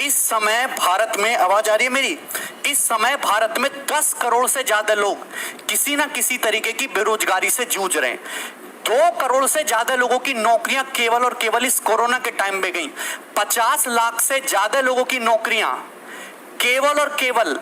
इस समय भारत में, आवाज आ रही है मेरी? इस समय भारत में 10 करोड़ से ज्यादा लोग किसी ना किसी तरीके की बेरोजगारी से जूझ रहे हैं। 2 करोड़ से ज्यादा लोगों की नौकरियां केवल और केवल इस कोरोना के टाइम में गई। 50 लाख से ज्यादा लोगों की नौकरियां केवल और केवल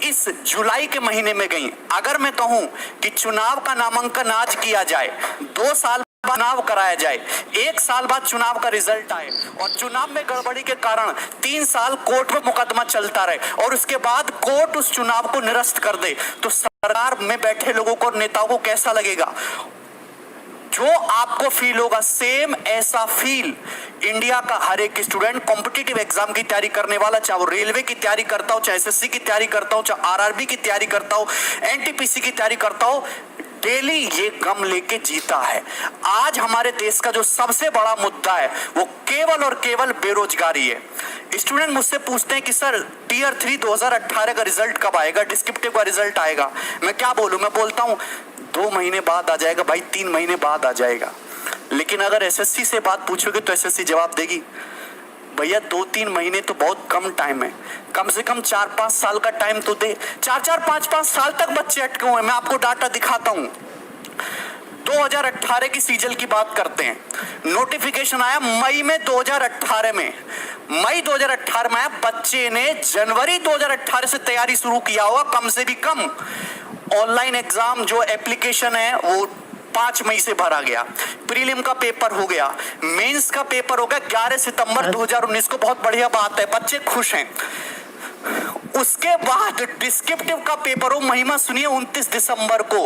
इस जुलाई के महीने में गई। अगर मैं कहूं कि चुनाव का नामांकन आज किया जाए, 2 साल चुनाव कराया जाए, 1 साल बाद चुनाव का रिजल्ट आए और चुनाव में गड़बड़ी के कारण 3 साल कोर्ट में मुकदमा चलता रहे और उसके बाद कोर्ट उस चुनाव को निरस्त कर दे, तो सरकार में बैठे लोगों को और नेताओं को कैसा लगेगा? जो आपको फील होगा, सेम ऐसा फील इंडिया का हर एक स्टूडेंट कॉम्पिटिटिव एग्जाम की तैयारी करने वाला, चाहे वो रेलवे की तैयारी करता हो, चाहे एसएससी की तैयारी करता हो, चाहे आरआरबी की तैयारी करता हो, एनटीपीसी की तैयारी करता हो, डेली ये गम लेके जीता है। आज हमारे देश का जो सबसे बड़ा मुद्दा है वो केवल और केवल बेरोजगारी है। स्टूडेंट मुझसे पूछते हैं कि सर टीयर 3 2018 का रिजल्ट कब आएगा, डिस्क्रिप्टिव का रिजल्ट आएगा? मैं क्या बोलूं? मैं बोलता हूं 2 महीने बाद आ जाएगा भाई, 3 महीने बाद आ जाएगा। लेकिन अगर एसएससी से बात पूछोगे तो एसएससी जवाब देगी भैया 2-3 महीने तो बहुत कम टाइम है, कम से कम 4-5 साल का टाइम तो दे। 4-4 5-5 साल तक बच्चे अटके हुए हैं। मैं आपको डाटा दिखाता हूं। 2018 की सीजल की बात करते हैं, नोटिफिकेशन आया मई में 2018 में, मई 2018 में आया। बच्चे ने जनवरी 2018 से तैयारी शुरू किया होगा कम से भी कम। ऑनलाइन एग्जाम जो एप्लीकेशन है वो 5 मई से भरा गया, प्रीलिम का पेपर हो गया, मेंस का पेपर हो गया 11 सितंबर 2019 को। बहुत बढ़िया बात है, बच्चे खुश हैं। उसके बाद डिस्क्रिप्टिव का पेपर हो, महिमा सुनिए, 29 दिसंबर को।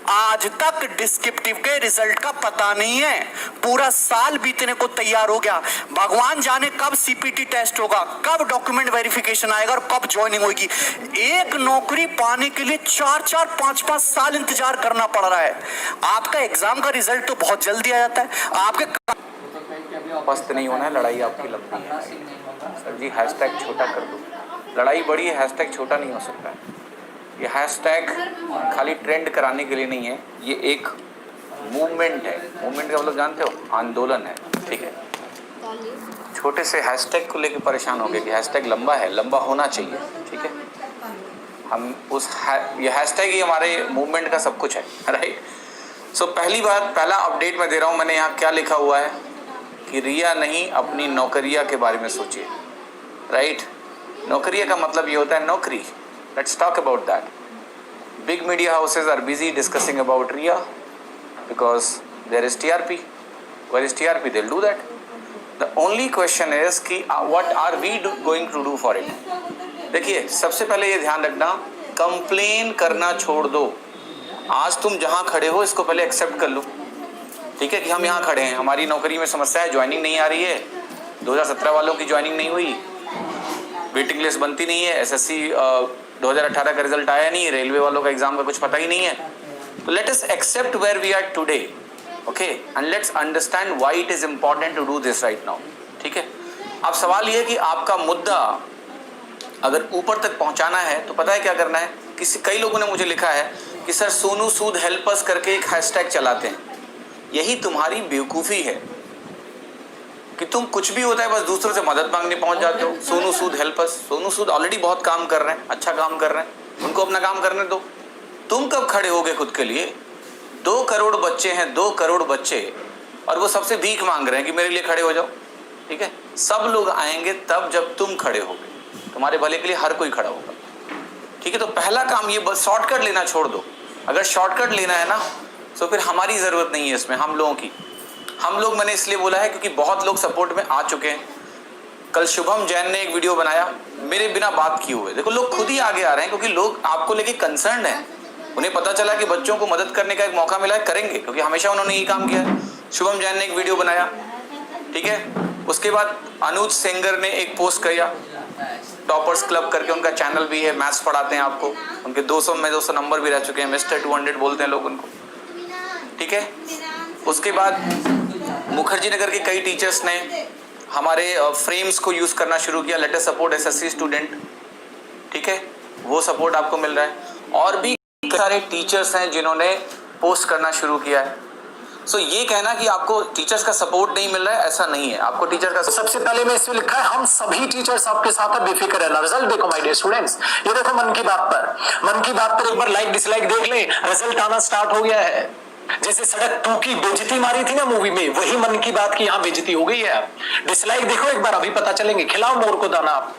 आज तक डिस्क्रिप्टिव के रिजल्ट का पता नहीं है। पूरा साल बीतने को तैयार हो गया। भगवान जाने कब सीपीटी टेस्ट होगा, कब डॉक्यूमेंट वेरिफिकेशन आएगा और कब ज्वाइनिंग होगी। एक नौकरी पाने के लिए 4-4 5-5 साल इंतजार करना पड़ रहा है। आपका एग्जाम का रिजल्ट तो बहुत जल्दी आ जाता है। आपके पस्त नहीं होना है, लड़ाई आपकी लंबी है। सर जी हैशटैग छोटा कर दो, लड़ाई बड़ी है, हैशटैग छोटा नहीं हो सकता है। ये हैशटैग खाली ट्रेंड कराने के लिए नहीं है, ये एक मूवमेंट है। मूवमेंट का मतलब जानते हो? आंदोलन है, ठीक है। छोटे से हैशटैग को लेकर परेशान हो गए कि हैशटैग लंबा है, लंबा होना चाहिए, ठीक है। हम ये हैशटैग ही हमारे मूवमेंट का सब कुछ है, राइट। सो पहली बात, पहला अपडेट मैं दे रहा हूँ। मैंने यहाँ क्या लिखा हुआ है कि रिया नहीं, अपनी नौकरिया के बारे में सोचिए, राइट। नौकरिया का मतलब ये होता है नौकरी। Let's talk about that. Big media houses are busy discussing about Rhea because there is TRP. Where is TRP, they will do that. The only question is कि what are we going to do for it. देखिए, सबसे पहले ये ध्यान रखना, complain करना छोड़ दो। आज तुम जहाँ खड़े हो इसको पहले एक्सेप्ट कर लो, ठीक है, कि हम यहाँ खड़े हैं, हमारी नौकरी में समस्या है, ज्वाइनिंग नहीं आ रही है, 2017 वालों की ज्वाइनिंग नहीं हुई, वेटिंग लिस्ट बनती नहीं है, एसएससी 2018 का रिजल्ट आया नहीं, रेलवे वालों का एग्जाम का कुछ पता ही नहीं है। तो let us accept where we are today, okay, and let's understand why it is important to do this right now, ठीक है। अब सवाल ये है कि आपका मुद्दा अगर ऊपर तक पहुंचाना है तो पता है क्या करना है। कई लोगों ने मुझे लिखा है कि sir Sonu Sood help us करके एक हैशटैग चलाते हैं। यही तुम्हारी बेवकूफ़ी है कि तुम कुछ भी होता है बस दूसरों से मदद मांगने पहुंच जाते हो। Sonu Sood help us, Sonu Sood already बहुत काम कर रहे हैं, अच्छा काम कर रहे हैं, उनको अपना काम करने दो। तुम कब खड़े होगे खुद के लिए? 2 करोड़ बच्चे हैं, 2 करोड़ बच्चे, और वो सबसे भीख मांग रहे हैं कि मेरे लिए खड़े हो जाओ, ठीक है। सब लोग आएंगे तब जब तुम खड़े होगे, तुम्हारे भले के लिए हर कोई खड़ा होगा, ठीक है। तो पहला काम ये, बस शॉर्टकट लेना छोड़ दो। अगर शॉर्टकट लेना है ना तो फिर हमारी ज़रूरत नहीं है इसमें, हम लोगों की। हम लोग मैंने इसलिए बोला है क्योंकि बहुत लोग सपोर्ट में आ चुके हैं। कल शुभम जैन ने एक वीडियो बनाया मेरे बिना बात किए हुए। देखो, लोग खुद ही आगे आ रहे हैं क्योंकि लोग आपको लेके कंसर्न है। उन्हें पता चला कि बच्चों को मदद करने का एक मौका मिला है, करेंगे, क्योंकि हमेशा उन्होंने यही काम किया है। शुभम जैन ने एक वीडियो बनाया, ठीक है। उसके बाद अनुज सेंगर ने एक पोस्ट किया, टॉपर्स क्लब करके उनका चैनल भी है, मैथ्स पढ़ाते हैं आपको। उनके 200 में 200 नंबर भी रह चुके हैं, मिस्टर 200 बोलते हैं लोग उनको, ठीक है। उसके बाद मुखर्जी नगर के कई टीचर्स ने हमारे फ्रेम्स को यूज़ करना शुरू किया, let us support SSC student, ठीक है, वो सपोर्ट आपको मिल रहा है। और भी सारे टीचर्स हैं जिन्होंने पोस्ट करना शुरू किया है। सो ये कहना कि आपको टीचर्स का सपोर्ट नहीं मिल रहा है, ऐसा नहीं है। आपको टीचर का सबसे पहले मैं इसमें लिखा है हम सभी टीचर्स आपके साथ हैं, बेफिक्र रहना। रिजल्ट देखो माय डियर स्टूडेंट्स, ये देखो मन की बात पर एक बार लाइक डिसलाइक देख ले, रिजल्ट आना स्टार्ट हो गया है। जैसे सड़क 2 की बेइज्जती मारी थी ना मूवी में, वही मन की बात की यहाँ बेइज्जती हो गई है। डिसलाइक देखो एक बार, अभी पता चलेंगे। खिलाओ मोर को दाना आप।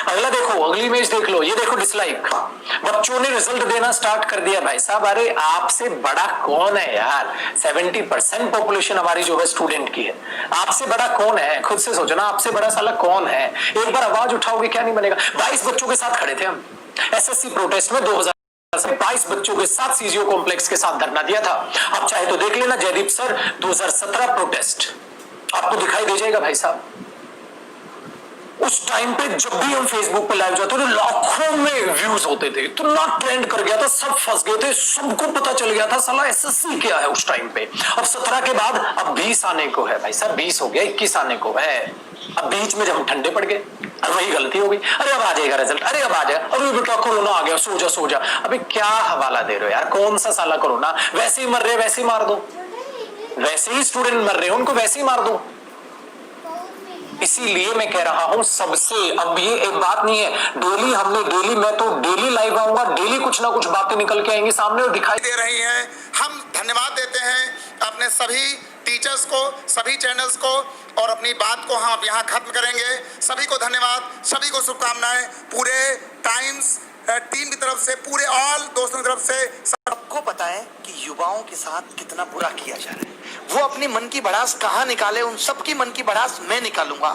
अगला देखो, अगली इमेज देख लो, ये देखो डिसलाइक। बच्चों ने रिजल्ट देना स्टार्ट कर दिया भाई साहब। अरे आपसे बड़ा कौन है यार? 70% पॉपुलेशन हमारी जो है स्टूडेंट की है। आपसे बड़ा कौन है? खुद से सोचो ना, आपसे बड़ा साला कौन है? एक बार आवाज उठाओगे क्या नहीं बनेगा। 22 बच्चों के साथ खड़े थे हम एसएससी प्रोटेस्ट में 22 बच्चों के साथ सीजीओ कॉम्प्लेक्स के साथ धरना दिया था। आप चाहे तो देख लेना, जयदीप सर 2017 प्रोटेस्ट आपको दिखाई दे जाएगा भाई साहब। उस टाइम पे जब भी हम फेसबुक पे लाइव जाते थे, लाखों में व्यूज होते थे, इतना ट्रेंड कर गया था, सब फंस गए थे, सबको पता चल गया था साला एसएससी क्या है उस टाइम पे। अब 17 के बाद अब 20 आने को है भाई साहब, 20 हो गया, 21 आने को है। अब बीच में जब हम ठंडे पड़ गए, अब वही गलती हो गई। अरे अब आ जाएगा रिजल्ट, अरे अब आ जाएगा, अरे बेटा कोरोना आ गया, सो जा। अबे क्या हवाला दे रहे हो यार? कौन सा साला कोरोना? वैसे ही मर रहे, वैसे ही मार दो। वैसे ही स्टूडेंट मर रहे हैं, उनको वैसे ही मार दो। इसीलिए मैं कह रहा हूं सबसे, अब ये एक बात नहीं है, डेली मैं तो डेली लाइव आऊंगा, डेली कुछ ना कुछ बातें निकल के आएंगी सामने और दिखाई दे रही हैं। हम धन्यवाद देते हैं अपने सभी टीचर्स को, सभी चैनल्स को, और अपनी बात को हम यहाँ खत्म करेंगे। सभी को धन्यवाद, सभी को शुभकामनाएं, पूरे टाइम्स टीम की तरफ से, पूरे ऑल दोस्तों की तरफ से। सबको पता है कि युवाओं के साथ कितना बुरा किया जा रहा है। वो अपनी मन की भड़ास कहाँ निकाले, उन सबकी मन की भड़ास मैं निकालूंगा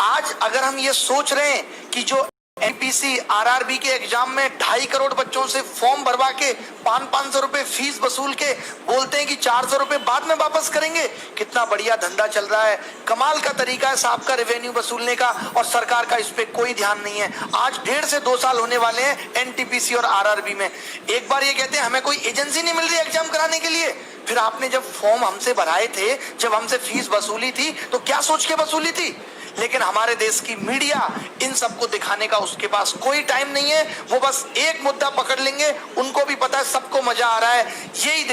आज अगर हम ये सोच रहे हैं कि जो एमपीसी आरआरबी के एग्जाम में 2.5 करोड़ बच्चों से फॉर्म भरवा के 500 रुपए फीस वसूल के बोलते हैं कि 400 रुपए बाद में वापस करेंगे, कितना बढ़िया धंधा चल रहा है। कमाल का तरीका है साहब का रेवेन्यू वसूलने का, और सरकार का इस पे कोई ध्यान नहीं है। आज 1.5 से 2 साल होने वाले हैं एनटीपीसी और आरआरबी में। एक बार ये कहते हैं हमें कोई एजेंसी नहीं मिल रही एग्जाम कराने के लिए। फिर आपने जब फॉर्म हमसे भराए थे, जब हमसे फीस वसूली थी, तो क्या सोच के वसूली थी? लेकिन हमारे देश की मीडिया इन सबको दिखाने का उसके पास कोई टाइम नहीं है। वो बस एक मुद्दा पकड़ लेंगे, उनको भी पता है सबको मजा आ रहा है, यही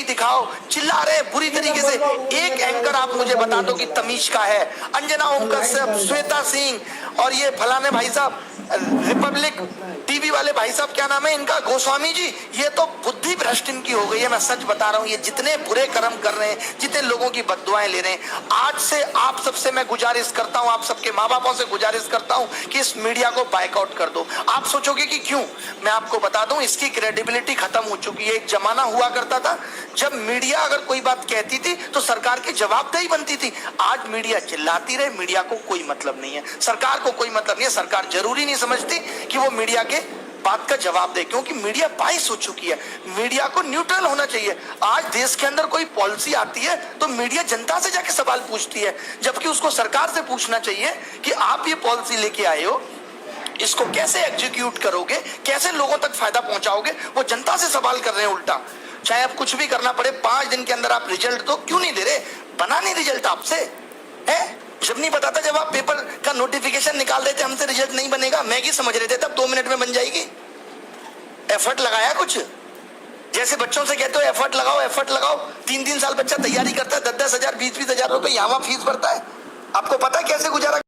दिखाओ, चिल्ला रहे हैं बुरी तरीके से। एक एंकर आप मुझे बता दो कि तमीज का है, अंजना ओम कश्यप, श्वेता सिंह और ये फलाने भाई साहब रिपब्लिक टीवी वाले भाई साहब, क्या नाम है इनका, गोस्वामी जी, ये तो बुद्धि भ्रष्ट इनकी हो गई है। मैं सच बता रहा हूँ, ये जितने बुरे कर्म कर रहे हैं, जितने लोगों की बद्दुआएं ले रहे हैं, आज से आप सबसे मैं गुजारिश करता हूँ, आप सबके माँ बापों से गुजारिश करता हूँ कि इस मीडिया को बायकआउट कर दो। आप सोचोगे कि क्यों, मैं आपको बता दूं, इसकी क्रेडिबिलिटी खत्म हो चुकी है। एक जमाना हुआ करता था जब मीडिया अगर कोई बात कहती थी तो सरकार की जवाबदेही बनती थी। आज मीडिया चिल्लाती रहे, मीडिया को कोई मतलब नहीं है, सरकार को कोई मतलब नहीं है। सरकार जरूरी नहीं समझती कि वो मीडिया के बात का जवाब दे, क्योंकि मीडिया बाइस हो चुकी है। मीडिया को न्यूट्रल होना चाहिए। आज देश के अंदर कोई पॉलिसी आती है तो मीडिया जनता से जाके सवाल पूछती है, जबकि उसको सरकार से पूछना चाहिए कि आप ये पॉलिसी लेके आए हो, इसको कैसे एग्जीक्यूट करोगे, कैसे लोगों तक फायदा पहुंचाओगे। वो जनता से सवाल कर रहे हैं उल्टा। चाहे अब कुछ भी करना पड़े, 5 दिन के अंदर आप रिजल्ट दो, क्यों नहीं दे रहे? बना नहीं रिजल्ट आपसे है? जब नहीं पता था, जब आप पेपर का नोटिफिकेशन निकाल रहे थे, हमसे रिजल्ट नहीं बनेगा, मैगी समझ रहे थे, तब 2 मिनट में बन जाएगी। एफर्ट लगाया कुछ? जैसे बच्चों से कहते हो एफर्ट लगाओ, 3 साल बच्चा तैयारी करता है, 10-10 हजार 20-20 हजार रुपए यहाँ फीस भरता है। आपको पता है कैसे गुजारा